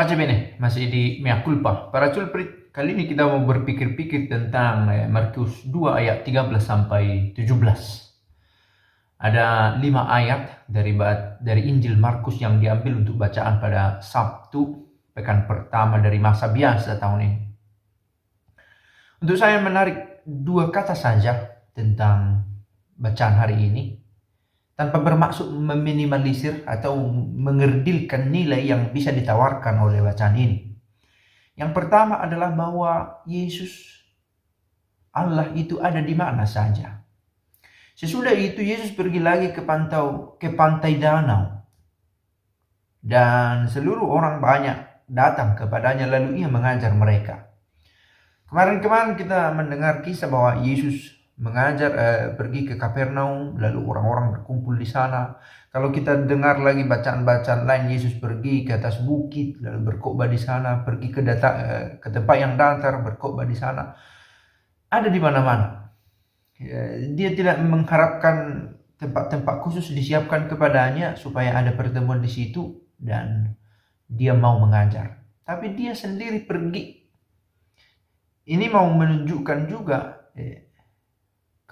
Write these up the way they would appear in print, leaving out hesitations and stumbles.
Pace bene, masih di Mea Culpa. Para culprit, kali ini kita mau berpikir-pikir tentang Markus 2 ayat 13 sampai 17. Ada 5 ayat dari Injil Markus yang diambil untuk bacaan pada Sabtu, pekan pertama dari masa biasa tahun ini. Untuk saya menarik 2 kata saja tentang bacaan hari ini, tanpa bermaksud meminimalisir atau mengerdilkan nilai yang bisa ditawarkan oleh bacaan ini. Yang pertama adalah bahwa Yesus, Allah itu ada di mana saja. Sesudah itu Yesus pergi lagi ke pantai danau. Dan seluruh orang banyak datang kepadanya lalu ia mengajar mereka. Kemarin kita mendengar kisah bahwa Yesus mengajar pergi ke Kapernaum, lalu orang-orang berkumpul di sana. Kalau kita dengar lagi bacaan-bacaan lain, Yesus pergi ke atas bukit, lalu berkhotbah di sana, pergi ke tempat yang datar, berkhotbah di sana. Ada di mana-mana. Dia tidak mengharapkan tempat-tempat khusus disiapkan kepadanya supaya ada pertemuan di situ dan dia mau mengajar. Tapi dia sendiri pergi. Ini mau menunjukkan juga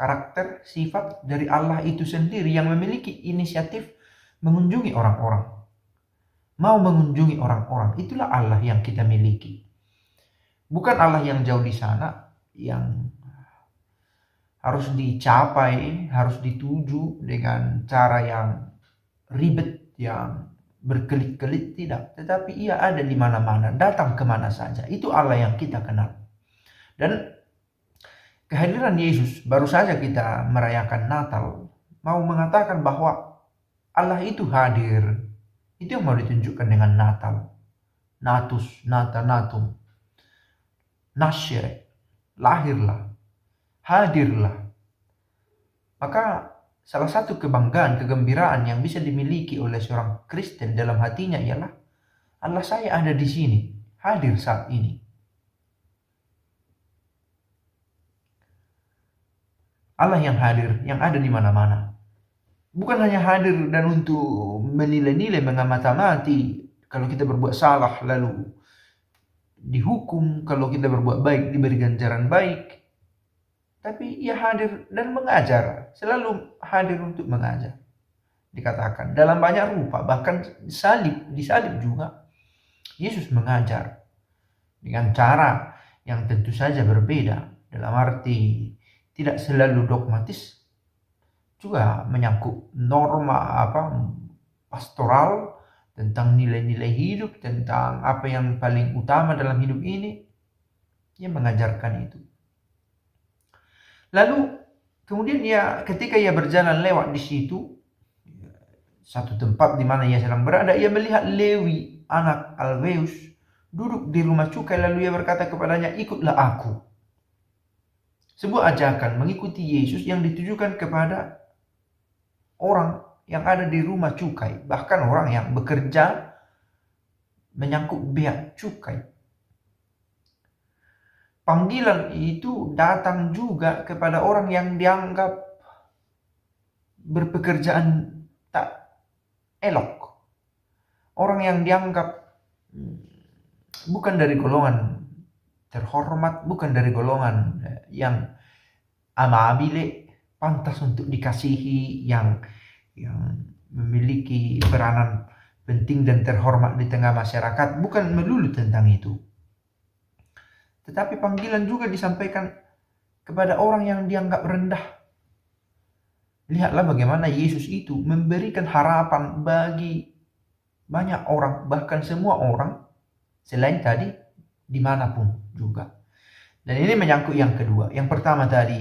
karakter, sifat dari Allah itu sendiri yang memiliki inisiatif mengunjungi orang-orang. Mau mengunjungi orang-orang, itulah Allah yang kita miliki. Bukan Allah yang jauh di sana, yang harus dicapai, harus dituju dengan cara yang ribet, yang berkelit-kelit, tidak. Tetapi ia ada di mana-mana, datang kemana saja. Itu Allah yang kita kenal. Dan kehadiran Yesus, baru saja kita merayakan Natal, mau mengatakan bahwa Allah itu hadir. Itu yang mau ditunjukkan dengan Natal. Natus, nata, natum. Nasyre, lahirlah, hadirlah. Maka salah satu kebanggaan, kegembiraan yang bisa dimiliki oleh seorang Kristen dalam hatinya ialah Allah saya ada di sini, hadir saat ini. Allah yang hadir, yang ada di mana-mana. Bukan hanya hadir dan untuk menilai-nilai, mengamati kalau kita berbuat salah lalu dihukum, kalau kita berbuat baik diberi ganjaran baik. Tapi ia hadir dan mengajar, selalu hadir untuk mengajar. Dikatakan dalam banyak rupa, bahkan disalib juga. Yesus mengajar dengan cara yang tentu saja berbeda, dalam arti tidak selalu dogmatis, juga menyangkut norma pastoral tentang nilai-nilai hidup, tentang apa yang paling utama dalam hidup ini. Ia mengajarkan itu. Lalu kemudian ketika ia berjalan lewat di situ, satu tempat di mana ia sedang berada, ia melihat Lewi, anak Alfeus, duduk di rumah cukai, lalu ia berkata kepadanya, ikutlah aku. Sebuah ajakan mengikuti Yesus yang ditujukan kepada orang yang ada di rumah cukai, bahkan orang yang bekerja menyangkut bea cukai. Panggilan itu datang juga kepada orang yang dianggap berpekerjaan tak elok. Orang yang dianggap bukan dari golongan terhormat, bukan dari golongan yang amabile, pantas untuk dikasihi, yang memiliki peranan penting dan terhormat di tengah masyarakat. Bukan melulu tentang itu. Tetapi panggilan juga disampaikan kepada orang yang dianggap rendah. Lihatlah bagaimana Yesus itu memberikan harapan bagi banyak orang, bahkan semua orang, selain tadi, dimanapun juga. Dan ini menyangkut yang kedua. Yang pertama tadi,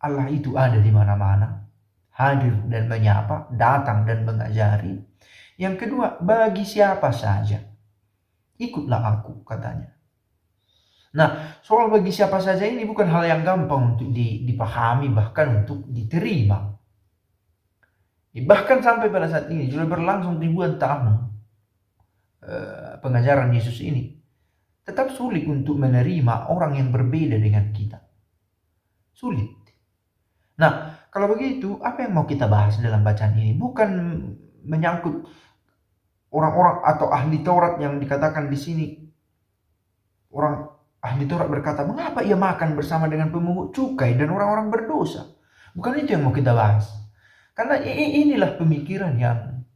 Allah itu ada di mana-mana, hadir dan menyapa, datang dan mengajari. Yang kedua, bagi siapa saja, ikutlah aku, katanya. Nah, soal bagi siapa saja ini bukan hal yang gampang untuk dipahami, bahkan untuk diterima. Bahkan sampai pada saat ini, sudah berlangsung ribuan tahun pengajaran Yesus ini, tetap sulit untuk menerima orang yang berbeda dengan kita. Sulit. Nah, kalau begitu, apa yang mau kita bahas dalam bacaan ini? Bukan menyangkut orang-orang atau ahli Taurat yang dikatakan di sini, orang ahli Taurat berkata, mengapa ia makan bersama dengan pemungut cukai dan orang-orang berdosa? Bukan itu yang mau kita bahas. Karena inilah pemikiran yang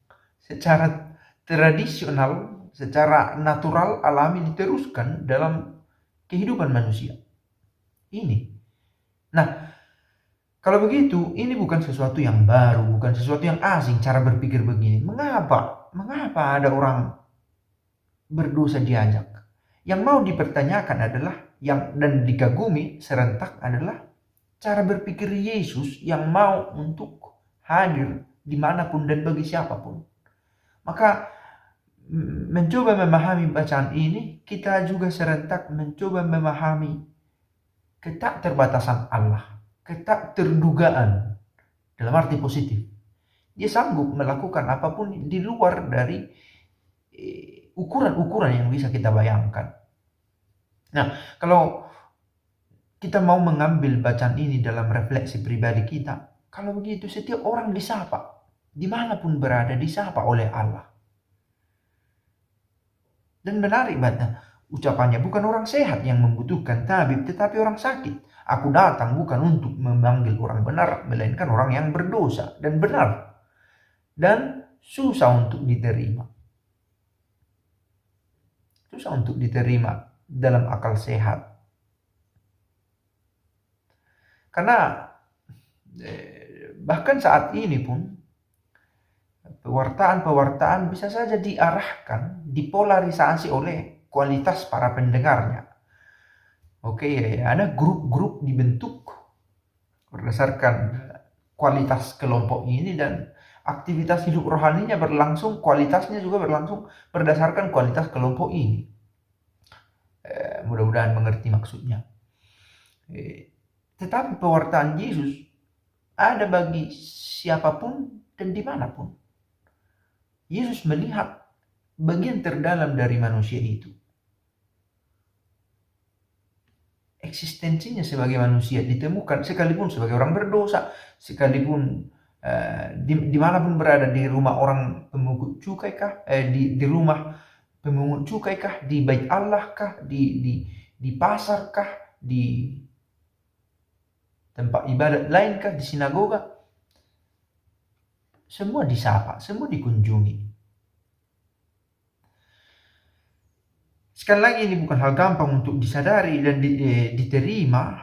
secara tradisional, secara natural, alami diteruskan dalam kehidupan manusia. Ini. Nah, kalau begitu, ini bukan sesuatu yang baru, bukan sesuatu yang asing cara berpikir begini. Mengapa? Mengapa ada orang berdosa diajak? Yang mau dipertanyakan adalah, dan dikagumi serentak adalah cara berpikir Yesus yang mau untuk hadir dimanapun dan bagi siapapun. Maka mencoba memahami bacaan ini, kita juga serentak mencoba memahami ketakterbatasan Allah, ketakterdugaan dalam arti positif. Dia sanggup melakukan apapun di luar dari ukuran-ukuran yang bisa kita bayangkan. Nah, kalau kita mau mengambil bacaan ini dalam refleksi pribadi kita, kalau begitu setiap orang disapa, dimanapun berada disapa oleh Allah. Dan menarik banget ucapannya, bukan orang sehat yang membutuhkan tabib, tetapi orang sakit. Aku datang bukan untuk memanggil orang benar, melainkan orang yang berdosa dan benar dan susah untuk diterima. Susah untuk diterima dalam akal sehat. Karena bahkan saat ini pun pewartaan bisa saja diarahkan, dipolarisasi oleh kualitas para pendengarnya. Oke, ada grup-grup dibentuk berdasarkan kualitas kelompok ini, dan aktivitas hidup rohaninya berlangsung, kualitasnya juga berlangsung berdasarkan kualitas kelompok ini. Mudah-mudahan mengerti maksudnya. Tetapi pewartaan Yesus ada bagi siapapun dan dimanapun. Yesus melihat bagian terdalam dari manusia itu. Eksistensinya sebagai manusia ditemukan sekalipun sebagai orang berdosa, sekalipun dimanapun berada, di rumah orang pemungut cukai kah, di rumah pemungut cukai kah, di bait Allah kah, di pasar kah, di tempat ibadat lain kah, di sinagoga, semua disapa, semua dikunjungi. Sekali lagi, ini bukan hal gampang untuk disadari dan diterima,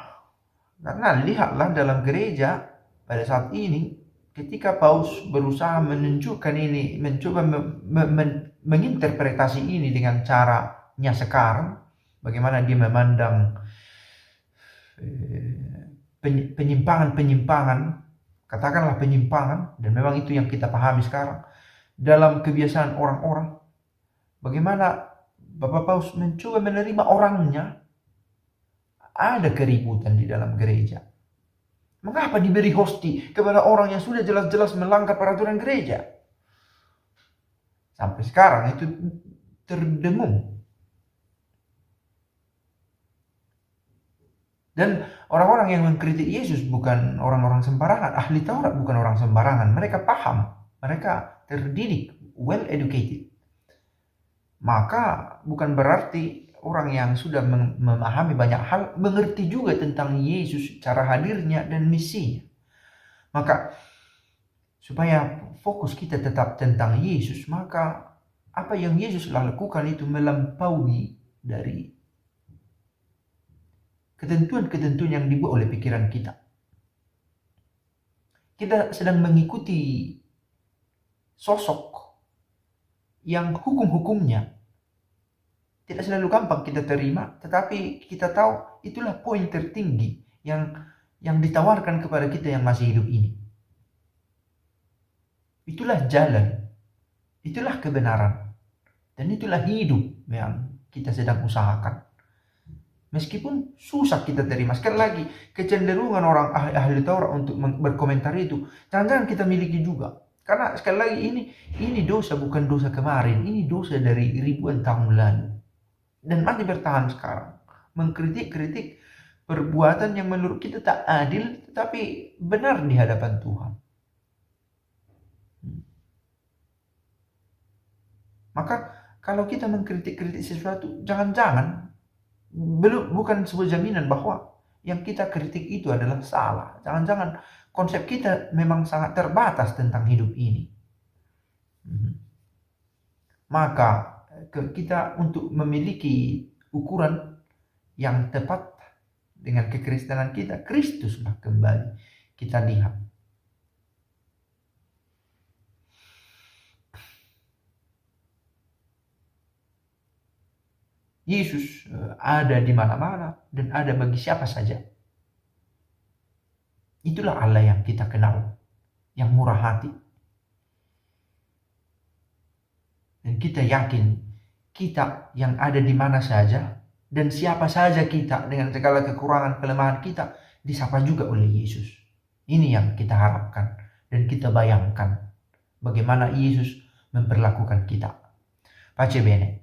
karena lihatlah dalam gereja pada saat ini, ketika Paus berusaha menunjukkan ini, mencoba menginterpretasi ini dengan caranya sekarang, bagaimana dia memandang penyimpangan, katakanlah penyimpangan, dan memang itu yang kita pahami sekarang dalam kebiasaan orang-orang. Bagaimana Bapak Paus mencoba menerima orangnya. Ada keributan di dalam gereja. Mengapa diberi hosti kepada orang yang sudah jelas-jelas melanggar peraturan gereja? Sampai sekarang itu terdengung. Dan orang-orang yang mengkritik Yesus bukan orang-orang sembarangan. Ahli Taurat bukan orang sembarangan. Mereka paham. Mereka terdidik, well educated. Maka bukan berarti orang yang sudah memahami banyak hal mengerti juga tentang Yesus, cara hadirnya dan misinya. Maka supaya fokus kita tetap tentang Yesus, maka apa yang Yesus lakukan itu melampaui dari ketentuan-ketentuan yang dibuat oleh pikiran kita. Kita sedang mengikuti sosok yang hukum-hukumnya tidak selalu gampang kita terima, tetapi kita tahu itulah poin tertinggi yang ditawarkan kepada kita yang masih hidup ini. Itulah jalan, itulah kebenaran, dan itulah hidup yang kita sedang usahakan. Meskipun susah kita terima. Sekali lagi, kecenderungan orang ahli Taurat untuk berkomentar itu, jangan-jangan kita miliki juga. Karena sekali lagi, ini dosa bukan dosa kemarin, ini dosa dari ribuan tahun lalu. Dan masih bertahan sekarang. Mengkritik-kritik perbuatan yang menurut kita tak adil, tetapi benar di hadapan Tuhan. Maka kalau kita mengkritik-kritik sesuatu, jangan-jangan bukan sebuah jaminan bahwa yang kita kritik itu adalah salah. Jangan-jangan konsep kita memang sangat terbatas tentang hidup ini. Maka kita untuk memiliki ukuran yang tepat dengan kekristenan kita, Kristuslah kembali kita lihat. Yesus ada di mana-mana dan ada bagi siapa saja. Itulah Allah yang kita kenal, yang murah hati. Dan kita yakin kita yang ada di mana saja dan siapa saja kita dengan segala kekurangan kelemahan kita disapa juga oleh Yesus. Ini yang kita harapkan dan kita bayangkan bagaimana Yesus memperlakukan kita. Pace bene.